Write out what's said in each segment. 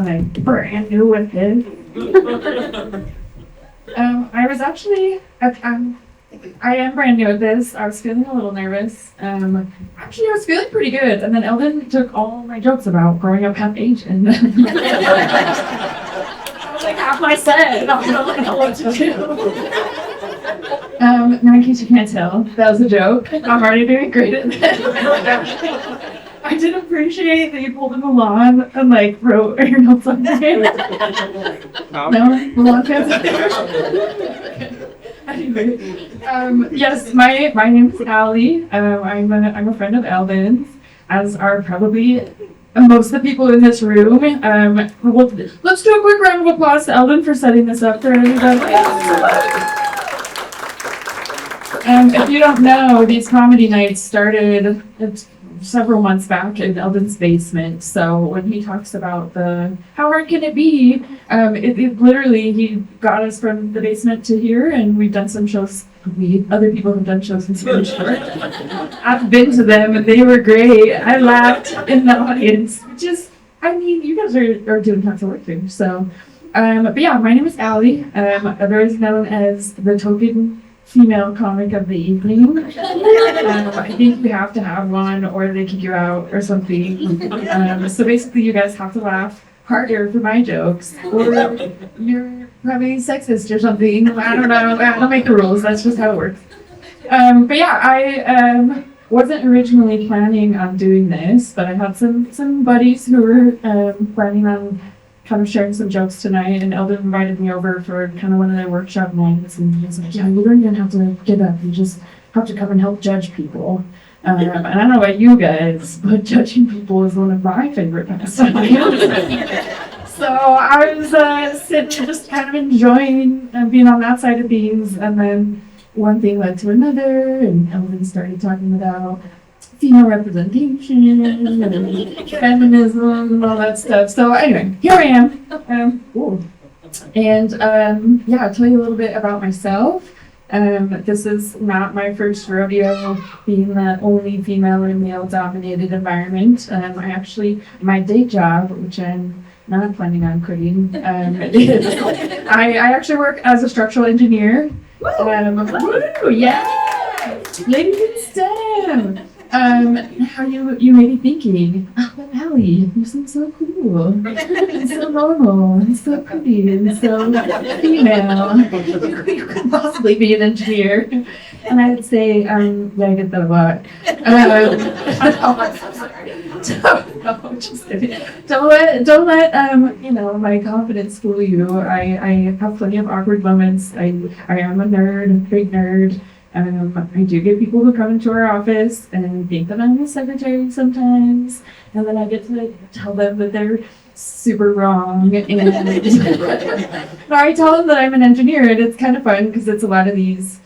like brand new with it. I was actually, I am brand new at this. I was feeling a little nervous. Actually, I was feeling pretty good. And then Eldon took all my jokes about growing up half Asian. That was like half my set. And I don't know what to do. Now, in case you can't tell, that was a joke. I'm already doing great at that. I did appreciate that you pulled a Mulan and like wrote your notes on it. No, Mulan fans. Anyway, yes, my name is Allie. I'm a friend of Eldon's, as are probably most of the people in this room. Let's do a quick round of applause to Eldon for setting this up for everybody. If you don't know, these comedy nights started several months back in Eldon's basement. So when he talks about how hard can it be, it literally, he got us from the basement to here, and we've done some shows. Other people have done shows in Spanish Fork. I've been to them and they were great. I laughed in the audience, which is, I mean, you guys are doing tons of work there. So, but yeah, my name is Allie, otherwise known as the token female comic of the evening. I think you have to have one or they kick you out or something. So basically you guys have to laugh harder for my jokes or you're probably sexist or something. I don't know. I don't make the rules. That's just how it works. But yeah, I wasn't originally planning on doing this, but I had some buddies who were planning on kind of sharing some jokes tonight, and Eldon invited me over for kind of one of their workshop nights, and he was like, yeah, you don't even have to get up, you just have to come and help judge people. And I don't know about you guys, but judging people is one of my favorite pastimes. So I was sitting just kind of enjoying being on that side of things, and then one thing led to another, and Eldon started talking about female representation and feminism and all that stuff. So anyway, here I am. Yeah, I'll tell you a little bit about myself. This is not my first rodeo being the only female or male-dominated environment. My day job, which I'm not planning on quitting, I actually work as a structural engineer. Yeah, ladies in STEM. How you may be thinking, oh, but Allie, you seem so cool, and so normal, and so pretty, and so female. You could possibly be an engineer. And I would say, yeah, I get that a lot. No, just kidding. Don't let my confidence fool you. I have plenty of awkward moments. I am a nerd, a big nerd. I do get people who come into our office and think that I'm the secretary sometimes, and then I get to tell them that they're super wrong. And I tell them that I'm an engineer, and it's kind of fun because it's a lot of these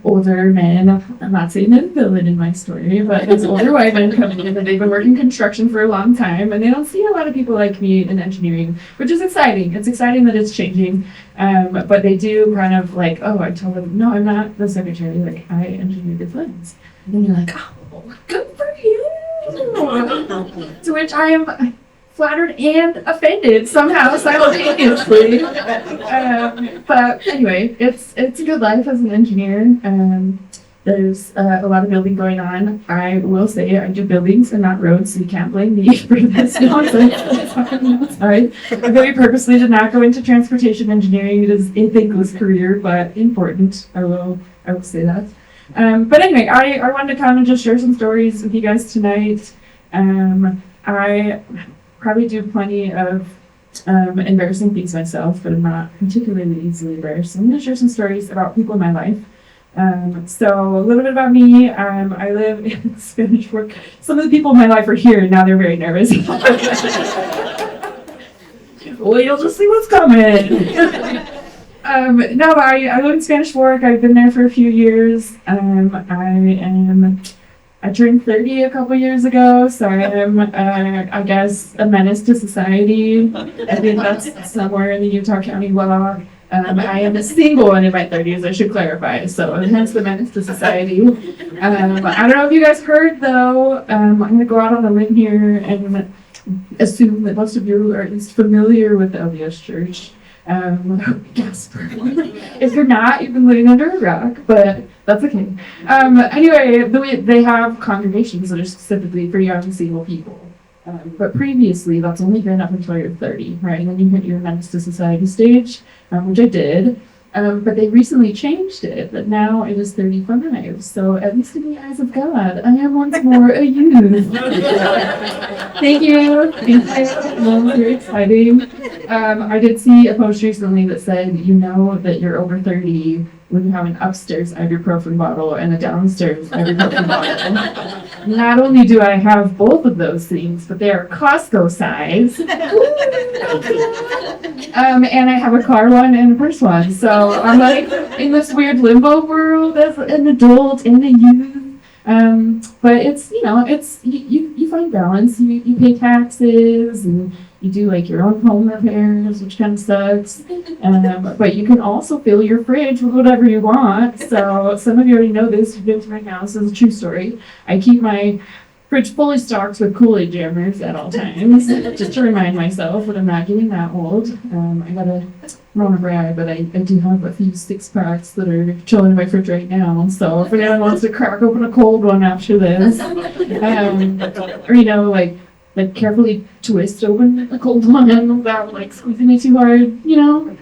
older men. I'm not saying that villain in my story, but it's older white men coming in and they've been working construction for a long time, and they don't see a lot of people like me in engineering, which is exciting. It's exciting that it's changing, but they do kind of like, oh, I tell them, no, I'm not the secretary, like I engineer the funds. And then you're like, oh, good for you. To which I am flattered and offended somehow simultaneously. But anyway, it's a good life as an engineer. There's a lot of building going on. I will say I do buildings and not roads, so you can't blame me for this nonsense. I very purposely did not go into transportation engineering. It is a thankless career, but important. I will say that. But anyway, I wanted to come and just share some stories with you guys tonight. I probably do plenty of embarrassing things myself, but I'm not particularly easily embarrassed. So I'm going to share some stories about people in my life. So a little bit about me. I live in Spanish Fork. Some of the people in my life are here, and now they're very nervous. Well, you'll just see what's coming. No, I live in Spanish Fork. I've been there for a few years. I turned 30 a couple years ago, so I am, I guess, a menace to society. I think that's somewhere in the Utah County law. I am a single and in my 30s, I should clarify, so hence the menace to society. I don't know if you guys heard, though, I'm going to go out on a limb here and assume that most of you are at least familiar with the LDS Church. Gasper. If you're not, you've been living under a rock, but that's okay. Anyway, they have congregations that are specifically for young single people. But previously, that's only been up until you're 30, right? And then you hit your menace to society stage, which I did. But they recently changed it, but now it is 35. So at least in the eyes of God, I am once more a youth. Thank you. Very exciting. I did see a post recently that said, you know that you're over 30 when you have an upstairs ibuprofen bottle and a downstairs ibuprofen bottle. Not only do I have both of those things, but they are Costco size. And I have a car one and a purse one. So I'm like in this weird limbo world as an adult and a youth. But it's, you find balance. You pay taxes and you do like your own home repairs, which kind of sucks. But you can also fill your fridge with whatever you want. So some of you already know this. You've been to my house. It's a true story. I keep my fridge fully stocked with Kool-Aid jammers at all times, just to remind myself that I'm not getting that old. I gotta run a brag, but I do have a few 6-packs that are chilling in my fridge right now. So if anyone wants to crack open a cold one after this, or like carefully twist open a cold one without like squeezing it too hard, You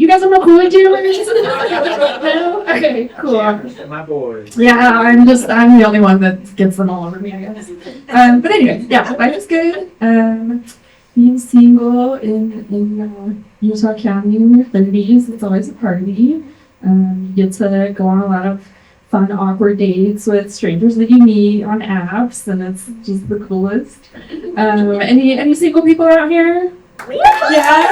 guys have no Kool-Aid jammers? No? Okay, cool. My boys. Yeah, I'm the only one that gets them all over me, I guess. But anyway, yeah, life is good. Being single in Utah County in your 30s, it's always a party. You get to go on a lot of fun, awkward dates with strangers that you meet on apps, and it's just the coolest. Any single people out here? Yeah!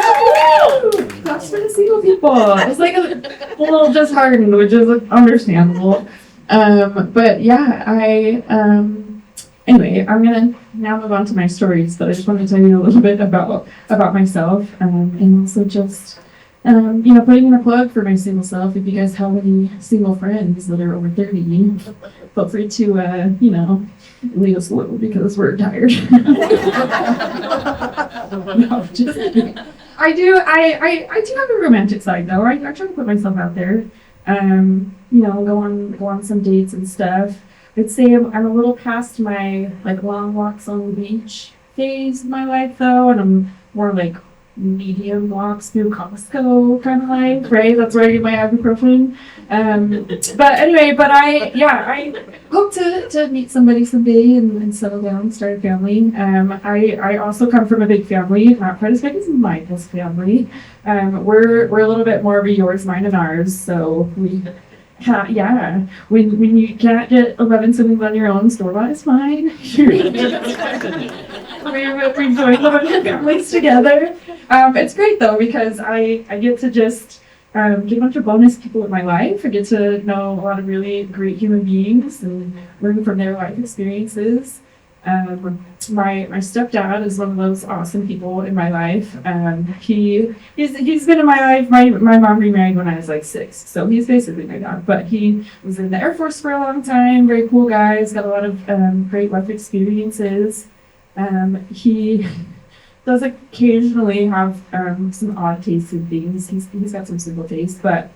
That's for the single people. It's like a little disheartened, which is understandable. But yeah, anyway, I'm gonna now move on to my stories, but I just wanted to tell you a little bit about myself, and also just putting in a plug for my single self. If you guys have any single friends that are over 30, feel free to, leave us alone because we're tired. No, just kidding. I do have a romantic side though. I try to put myself out there. Go on some dates and stuff. I'd say I'm a little past my like long walks on the beach phase of my life though, and I'm more like medium walks through Costco kind of life, right? That's where I get my ibuprofen. But anyway, I hope to meet somebody someday and settle down and start a family. I also come from a big family, not quite as big as Michael's family. We're a little bit more of a yours, mine, and ours. So we. When you can't get 11 siblings on your own, store-bought is fine. We join the families together. It's great though because I get to just get a bunch of bonus people in my life. I get to know a lot of really great human beings and learn from their life experiences. My stepdad is one of those awesome people in my life. He's been in my life. My mom remarried when I was like 6, so he's basically my dad. But he was in the Air Force for a long time. Very cool guy. He's got a lot of great life experiences. He does occasionally have some odd tastes in things. He's got some single taste, but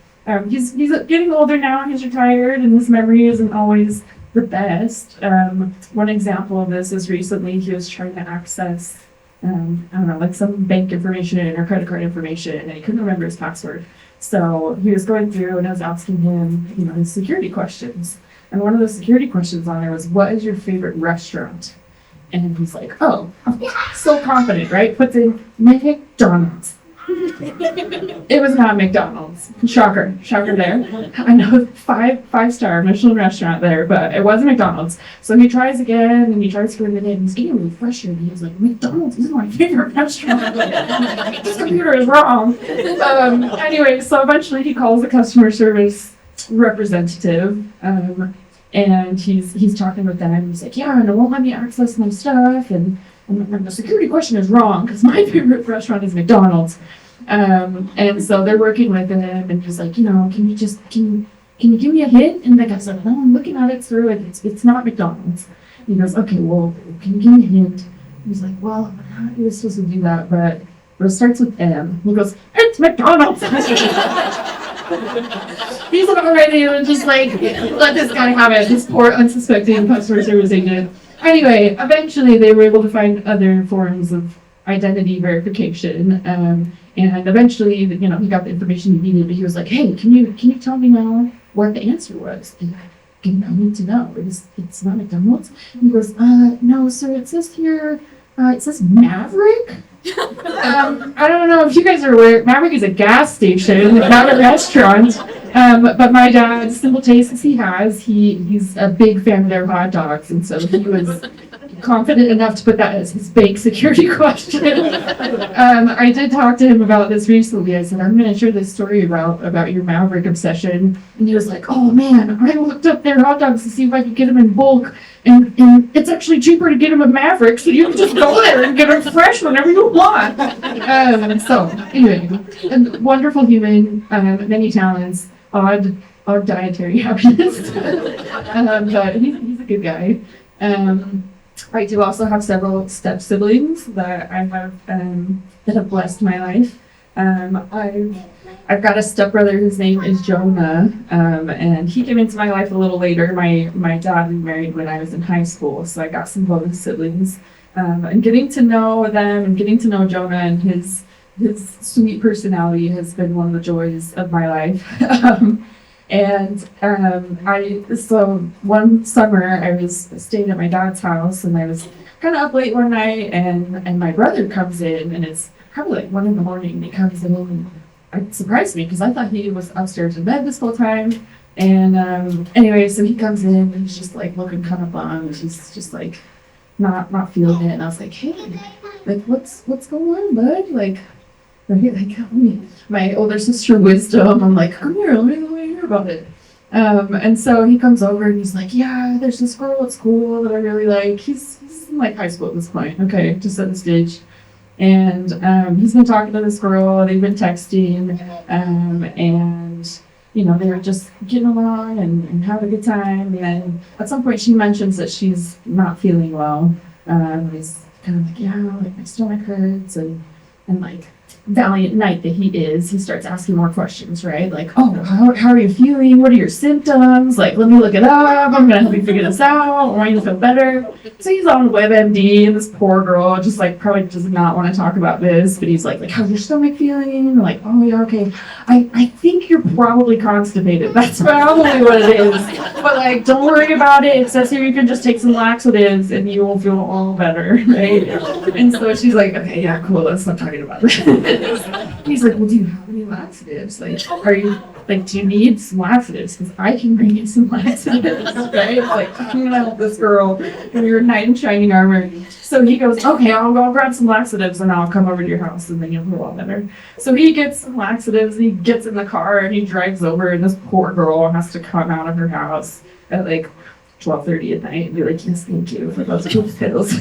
he's getting older now. He's retired, and his memory isn't always the best. One example of this is recently he was trying to access, like some bank information or credit card information, and he couldn't remember his password. So he was going through and I was asking him, his security questions. And one of the security questions on there was, what is your favorite restaurant? And he's like, oh, so confident, right? Puts in McDonald's. It was not McDonald's. Shocker there. I know, five-star Michelin restaurant there, but it wasn't McDonald's. So he tries again, and he tries to put it in. He's getting really frustrated. He was like, McDonald's is my favorite restaurant. This computer is wrong. Anyway, so eventually he calls the customer service representative, and he's talking with them. He's like, yeah, and it won't let me access my stuff, and the security question is wrong because my favorite restaurant is McDonald's. And so they're working with him, and he's like, can you give me a hint? And the guy's like, no, I'm looking at it through it. It's not McDonald's. He goes, okay, well, can you give me a hint? He's like, well, you're supposed to do that, but it starts with M. He goes, it's McDonald's. He's already just like, let this guy have it, this poor unsuspecting customer service agent. Anyway, eventually they were able to find other forms of identity verification. And eventually, he got the information he needed, but he was like, hey, can you tell me now what the answer was? And I need to know. It's not McDonald's. And he goes, no, sir, it says here, it says Maverick. I don't know if you guys are aware, Maverick is a gas station, not a restaurant. But my dad, simple taste as he has, he's a big fan of their hot dogs, and so he was confident enough to put that as his big security question. I did talk to him about this recently. I said, I'm going to share this story about your Maverick obsession. And he was like, oh man, I looked up their hot dogs to see if I could get them in bulk. And it's actually cheaper to get them a Maverick, so you can just go there and get them fresh whenever you want. So, anyway, a wonderful human, many talents, odd dietary habits. But he's a good guy. I do also have several step siblings that I have that have blessed my life. I've got a stepbrother whose name is Jonah, and he came into my life a little later. My dad remarried when I was in high school, so I got some bonus siblings. And getting to know them and getting to know Jonah and his sweet personality has been one of the joys of my life. So one summer I was staying at my dad's house, and I was kind of up late one night, and my brother comes in, and it's probably like 1 a.m. and he comes in, and it surprised me because I thought he was upstairs in bed this whole time. And anyway, so he comes in and he's just like looking kind of bummed. He's just like not feeling it, and I was like, hey, like what's going on, bud? Like my older sister Wisdom, I'm like, come here, let me hear about it. And so he comes over and he's like, yeah, there's this girl at school that I really like. He's in like high school at this point, okay, just set the stage. And he's been talking to this girl, they've been texting, and they were just getting along and having a good time. And at some point she mentions that she's not feeling well. He's kind of like, yeah, like my stomach hurts, and like valiant knight that he is, he starts asking more questions, right? Like, oh, how are you feeling? What are your symptoms? Like, let me look it up. I'm gonna help you figure this out. I want you to feel better. So he's on WebMD, and this poor girl just like probably does not want to talk about this, but he's like, how's your stomach feeling? Like, oh yeah, okay. I think you're probably constipated. That's probably what it is. But like, don't worry about it. It says here you can just take some laxatives and you will feel all better, right? And so she's like, okay, yeah, cool. Let's stop talking about it. He's like, well, do you have any laxatives? Like, do you need some laxatives? Because I can bring you some laxatives, right? Like, I'm gonna help this girl in your knight in shining armor. So he goes, okay, I'll go grab some laxatives and I'll come over to your house and then you'll feel all better. So he gets some laxatives and he gets in the car and he drives over, and this poor girl has to come out of her house at like 12:30 at night and be like, yes, thank you for those cool pills.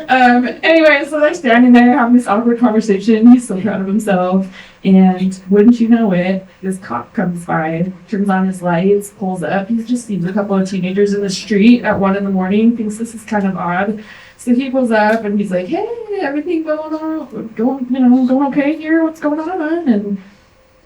Anyway, so they're standing there having this awkward conversation. He's so proud of himself. And wouldn't you know it, this cop comes by, turns on his lights, pulls up. He just sees a couple of teenagers in the street at 1 a.m, thinks this is kind of odd. So he pulls up and he's like, hey, everything going okay here? What's going on? And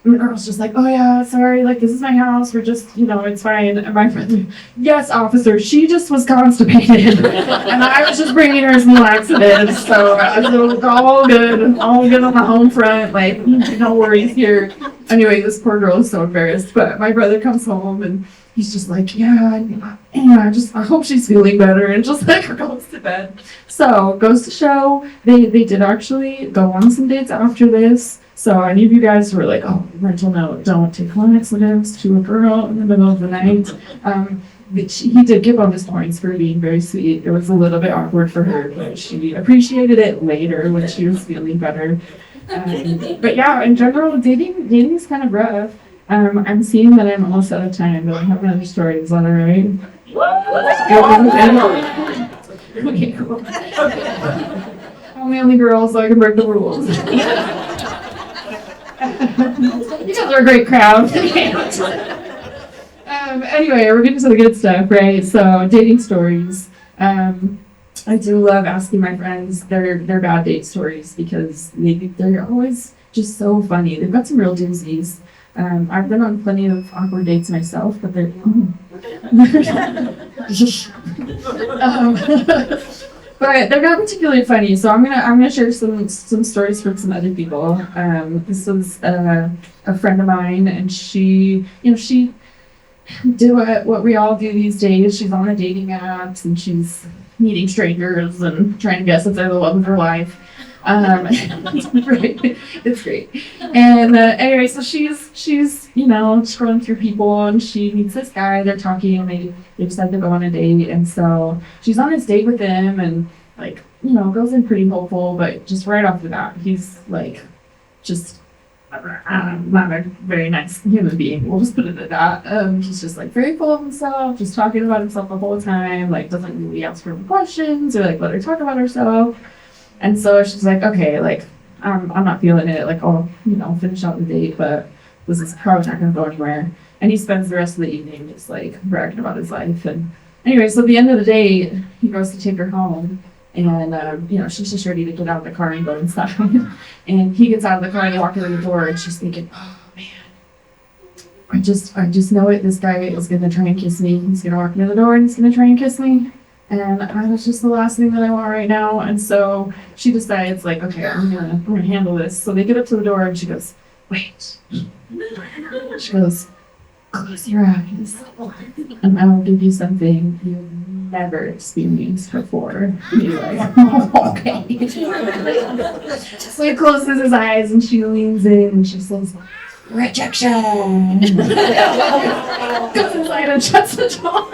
the girl's just like, oh yeah, sorry, like this is my house, we're just, it's fine. And my friend, yes, officer, she just was constipated. And I was just bringing her some laxatives, so it was all good on the home front, like, no worries here. Anyway, this poor girl is so embarrassed, but my brother comes home and he's just like, yeah, I hope she's feeling better, and just like goes to bed. So goes to show, they did actually go on some dates after this. So any of you guys who were like, oh, mental note, don't take laxatives to a girl in the middle of the night. He did give bonus points for being very sweet. It was a little bit awkward for her, but she appreciated it later when she was feeling better. But yeah, in general, dating is kind of rough. I'm seeing that I'm almost out of time, but I have another story. Is that all right? Okay, cool. Okay. I'm the only girl, so I can break the rules. You guys are a great crowd. Anyway, we're getting to the good stuff, right? So dating stories. I do love asking my friends their bad date stories because they're always just so funny. They've got some real doozies. I've been on plenty of awkward dates myself, but they're but they're not particularly funny. So I'm gonna share some stories from some other people. This was a friend of mine, and she did what we all do these days. She's on the dating apps and she's meeting strangers and trying to guess if they're the love of her life. It's great. And anyway, so she's scrolling through people and she meets this guy. They're talking and they decide to go on a date. And so she's on this date with him and goes in pretty hopeful, but just right off the bat, he's like just not a very nice human being. We'll just put it at that. He's just like very full of himself, just talking about himself the whole time, like doesn't really ask her questions or like let her talk about herself. And so she's like, okay, like I'm not feeling it. Like I'll finish out the date, but this is probably not going to go anywhere. And he spends the rest of the evening just like bragging about his life. And anyway, so at the end of the day, he goes to take her home. And she's just ready to get out of the car and go inside. And he gets out of the car and walks in the door, and she's thinking, "Oh man, I just know it. This guy is gonna try and kiss me. He's gonna walk into the door and he's gonna try and kiss me. And that's just the last thing that I want right now." And so she decides, like, okay, I'm gonna handle this. So they get up to the door, and she goes, "Wait." She goes, "Close your eyes, and I will give you something you've never experienced before." He's like, "Oh, okay." So he closes his eyes and she leans in and she says, "Rejection." Goes inside and shuts the door.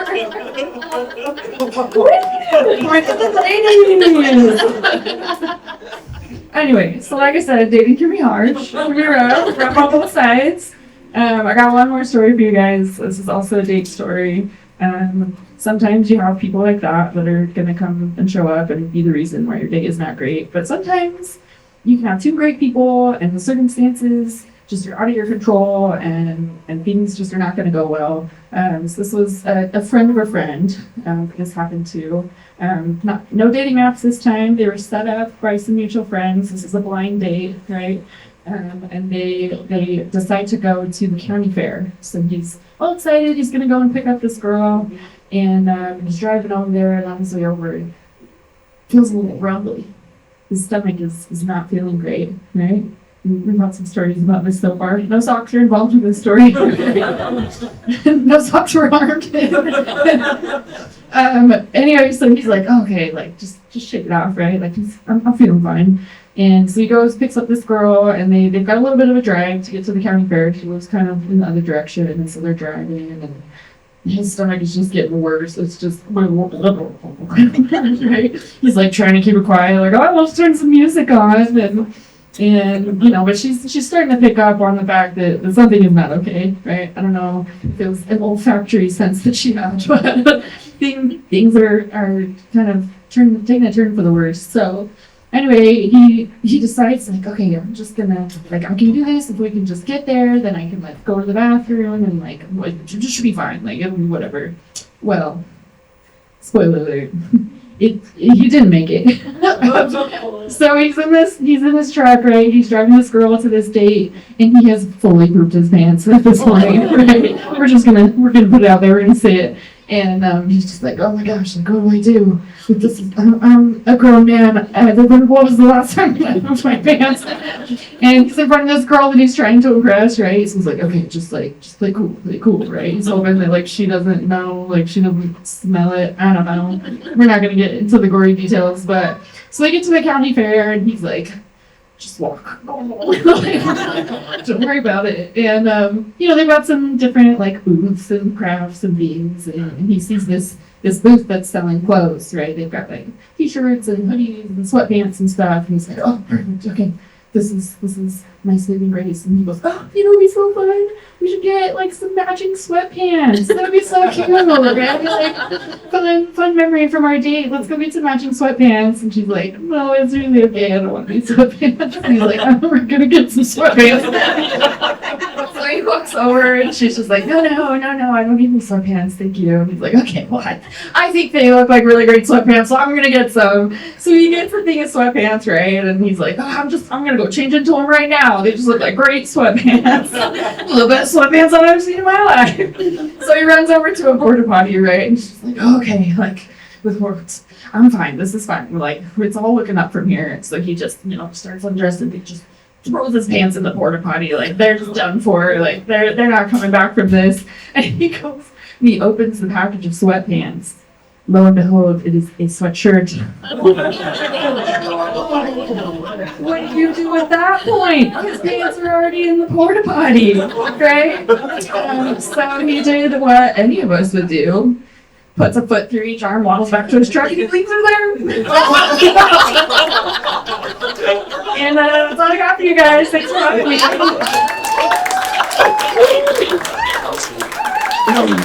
Anyway, so like I said, dating can be hard. It can be rough on both sides. I got one more story for you guys. This is also a date story. Sometimes you have people like that are going to come and show up and be the reason why your date is not great. But sometimes you can have two great people and the circumstances just are out of your control and things just are not going to go well. So this was a friend of a friend. This happened to. No dating apps this time. They were set up by some mutual friends. This is a blind date, right? And they decide to go to the county fair. So he's all excited. He's going to go and pick up this girl. And he's driving over there, and on his way over, feels a little rumbly. His stomach is not feeling great, right? We've had some stories about this so far. No socks are involved in this story. No socks were harmed. Anyway, so he's like, okay, like just shake it off, right? Like I'm feeling fine. And so he goes, picks up this girl, and they've got a little bit of a drive to get to the county fair. She lives kind of in the other direction, and so they're driving, and his stomach is just getting worse. It's just right. He's like trying to keep it quiet, like, oh, let's turn some music on, and but she's starting to pick up on the fact that something is not okay, right? I don't know if it was an olfactory sense that she had, but things are kind of taking a turn for the worse. So anyway, he decides, like, okay, I'm just gonna, like, I can do this. If we can just get there, then I can, like, go to the bathroom and, like, it just should be fine. Like, it'll be whatever. Well, spoiler alert, he didn't make it. So he's in this truck, right? He's driving this girl to this date, and he has fully pooped his pants at this point, right? We're gonna put it out there. We're gonna say it. And he's just like, oh my gosh, like, what do I do with this? I'm a grown man. What was the last time I pooped my pants? And he's in front of this girl that he's trying to impress, right? So he's like, okay, just play cool, right? He's hoping that, like, she doesn't know, like, she doesn't smell it. I don't know. We're not gonna get into the gory details, but so they get to the county fair, and he's like, just walk. Don't worry about it. And they've got some different, like, booths and crafts and things, and he sees this booth that's selling clothes, right? They've got, like, t-shirts and hoodies and sweatpants and stuff, and he's like, oh, perfect, okay, this is my saving grace. And he goes, oh, it'd be so fun. We should get, like, some matching sweatpants. That'd be so cute. Right? Like, fun memory from our date. Let's go get some matching sweatpants. And she's like, no, it's really okay. I don't want these sweatpants. And he's like, oh, we're gonna get some sweatpants. So he walks over and she's just like, no, I don't need any sweatpants, thank you. And he's like, okay, well, I think they look like really great sweatpants, so I'm gonna get some. So he gets a thing of sweatpants, right? And he's like, I'm gonna go change into them right now. They just look like great sweatpants. The best sweatpants I've ever seen in my life. So he runs over to a porta potty, right? And she's like, okay, like, with words, I'm fine, this is fine. We're like, it's all looking up from here. So he just, starts undressing, he just throws his pants in the porta potty, like they're just done for, like they're not coming back from this. And he goes and he opens the package of sweatpants. Lo and behold, it is a sweatshirt. What do you do at that point? His pants are already in the porta potty, right? So he did what any of us would do. Puts a foot through each arm, waddles back to his truck, and he leaves her there. And that's all I got for you guys. Thanks for having me.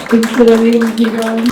Thanks for letting me keep going.